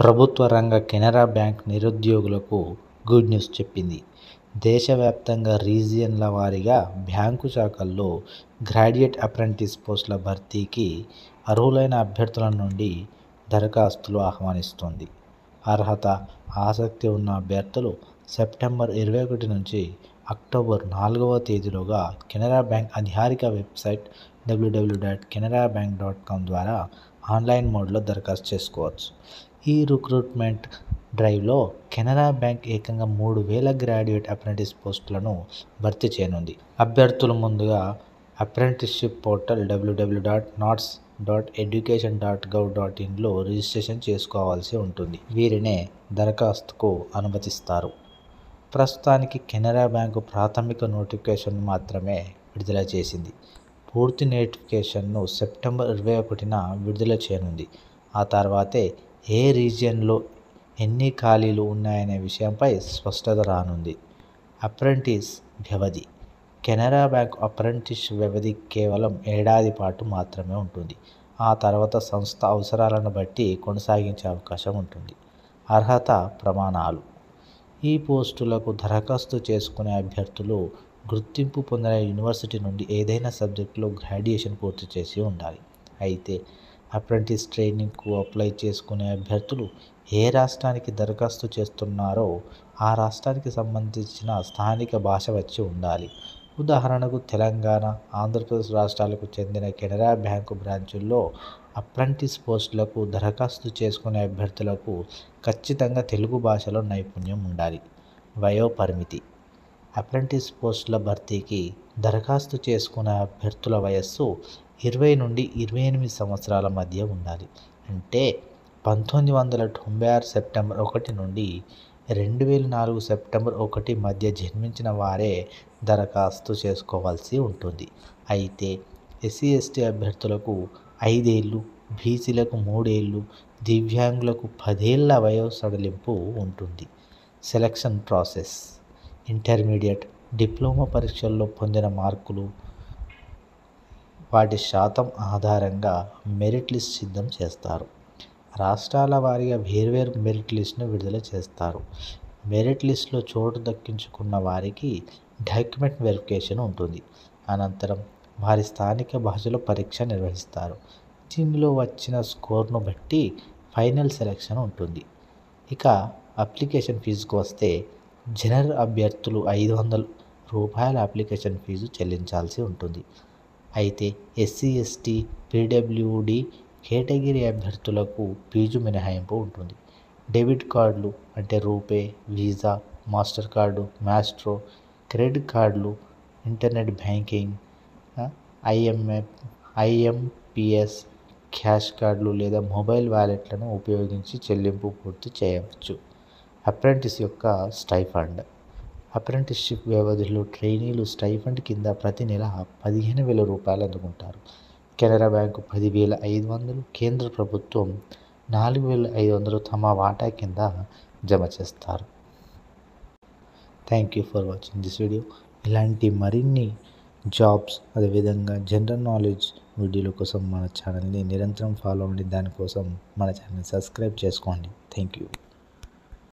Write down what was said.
ప్రభుత్వ రంగ కెనరా బ్యాంక్ నిరుద్యోగులకు గుడ్ న్యూస్ చెప్పింది. దేశవ్యాప్తంగా రీజియన్ల వారీగా బ్యాంకు శాఖల్లో గ్రాడ్యుయేట్ అప్రెంటిస్ పోస్టుల భర్తీకి అర్హులైన అభ్యర్థుల నుండి దరఖాస్తులు ఆహ్వానిస్తోంది. అర్హత, ఆసక్తి ఉన్న అభ్యర్థులు సెప్టెంబర్ 21 నుంచి అక్టోబర్ 4వ తేదీలోగా కెనరా బ్యాంక్ అధికారిక వెబ్సైట్ www.canarabank.com ద్వారా ఆన్లైన్ మోడ్లో దరఖాస్తు చేసుకోవచ్చు. ఈ రిక్రూట్మెంట్ డ్రైవ్లో కెనరా బ్యాంక్ ఏకంగా 3,000 గ్రాడ్యుయేట్ అప్రెంటిస్ పోస్టులను భర్తీ చేయనుంది. అభ్యర్థులు ముందుగా అప్రెంటిస్షిప్ పోర్టల్ www.nots.education.gov.inలో రిజిస్ట్రేషన్ చేసుకోవాల్సి ఉంటుంది. వీరినే దరఖాస్తుకు అనుమతిస్తారు. ప్రస్తుతానికి కెనరా బ్యాంకు ప్రాథమిక నోటిఫికేషన్ను మాత్రమే విడుదల చేసింది. పూర్తి నోటిఫికేషన్ను సెప్టెంబర్ 21న విడుదల చేయనుంది. ఆ తర్వాతే ఏ రీజియన్లో ఎన్ని ఖాళీలు ఉన్నాయనే విషయంపై స్పష్టత రానుంది. అప్రెంటిస్ వ్యవధి. కెనరా బ్యాంక్ అప్రెంటిస్ వ్యవధి కేవలం ఏడాది పాటు మాత్రమే ఉంటుంది. ఆ తర్వాత సంస్థ అవసరాలను బట్టి కొనసాగించే అవకాశం ఉంటుంది. అర్హత ప్రమాణాలు. ఈ పోస్టులకు దరఖాస్తు చేసుకునే అభ్యర్థులు గుర్తింపు పొందిన యూనివర్సిటీ నుండి ఏదైనా సబ్జెక్టులో గ్రాడ్యుయేషన్ పూర్తి చేసి ఉండాలి. అయితే అప్రెంటిస్ ట్రైనింగ్కు అప్లై చేసుకునే అభ్యర్థులు ఏ రాష్ట్రానికి దరఖాస్తు చేస్తున్నారో ఆ రాష్ట్రానికి సంబంధించిన స్థానిక భాష వచ్చి ఉండాలి. ఉదాహరణకు తెలంగాణ, ఆంధ్రప్రదేశ్ రాష్ట్రాలకు చెందిన కెనరా బ్యాంకు బ్రాంచుల్లో అప్రెంటిస్ పోస్టులకు దరఖాస్తు చేసుకునే అభ్యర్థులకు ఖచ్చితంగా తెలుగు భాషలో నైపుణ్యం ఉండాలి. వయోపరిమితి. అప్రెంటిస్ పోస్టుల భర్తీకి దరఖాస్తు చేసుకునే అభ్యర్థుల వయస్సు 20 నుండి 28 సంవత్సరాల మధ్య ఉండాలి. అంటే 1996 సెప్టెంబర్ 1 నుండి 2004 సెప్టెంబర్ 1 మధ్య జన్మించిన వారే దరఖాస్తు చేసుకోవాల్సి ఉంటుంది. అయితే ఎస్సీ/ఎస్టీ అభ్యర్థులకు 5 ఏళ్లు, బీసీలకు 3 ఏళ్లు, దివ్యాంగులకు 10 ఏళ్ల వయో సడలింపు ఉంటుంది. Selection process. ఇంటర్మీడియట్, డిప్లొమా పరీక్షల్లో పొందిన మార్కులు, వాటి శాతం ఆధారంగా మెరిట్ లిస్ట్ సిద్ధం చేస్తారు. రాష్ట్రాల వారీగా వేర్వేరు మెరిట్ లిస్ట్ను విడుదల చేస్తారు. మెరిట్ లిస్టులో చోటు దక్కించుకున్న వారికి డాక్యుమెంట్ వెరిఫికేషన్ ఉంటుంది. అనంతరం వారి స్థానిక భాషలో పరీక్ష నిర్వహిస్తారు. దీనిలో వచ్చిన స్కోర్ను బట్టి ఫైనల్ సెలక్షన్ ఉంటుంది. ఇక అప్లికేషన్ ఫీజుకు వస్తే జనరల్ అభ్యర్థులు ₹500 అప్లికేషన్ ఫీజు చెల్లించాల్సి ఉంటుంది. అయితే ఎస్సీ/ఎస్టీ, పీడబ్ల్యూడీ కేటగిరీ అభ్యర్థులకు ఫీజు మినహాయింపు ఉంటుంది. డెబిట్ కార్డులు అంటే RuPay, visa, master card, maestro, credit కార్డులు, ఇంటర్నెట్ బ్యాంకింగ్, ఐఎంపీఎస్, క్యాష్ కార్డులు లేదా మొబైల్ వాలెట్లను ఉపయోగించి చెల్లింపు పూర్తి చేయవచ్చు. అప్రెంటిస్ యొక్క స్టైఫండ్. అప్రెంటిస్షిప్ వ్యవధిలో ట్రైనీలు స్టైఫండ్ కింద ప్రతి నెల ₹15,000 అందుకుంటారు. కెనరా బ్యాంకు 10,500, కేంద్ర ప్రభుత్వం 4,500 తమ వాటా కింద జమ చేస్తారు. Thank you for watching this video. ఇలాంటి మరిన్ని జాబ్స్, అదేవిధంగా జనరల్ నాలెడ్జ్ వీడియోల కోసం మన ఛానల్ని నిరంతరం ఫాలో అవ్వండి. దానికోసం మన ఛానల్ని సబ్స్క్రైబ్ చేసుకోండి. Thank you.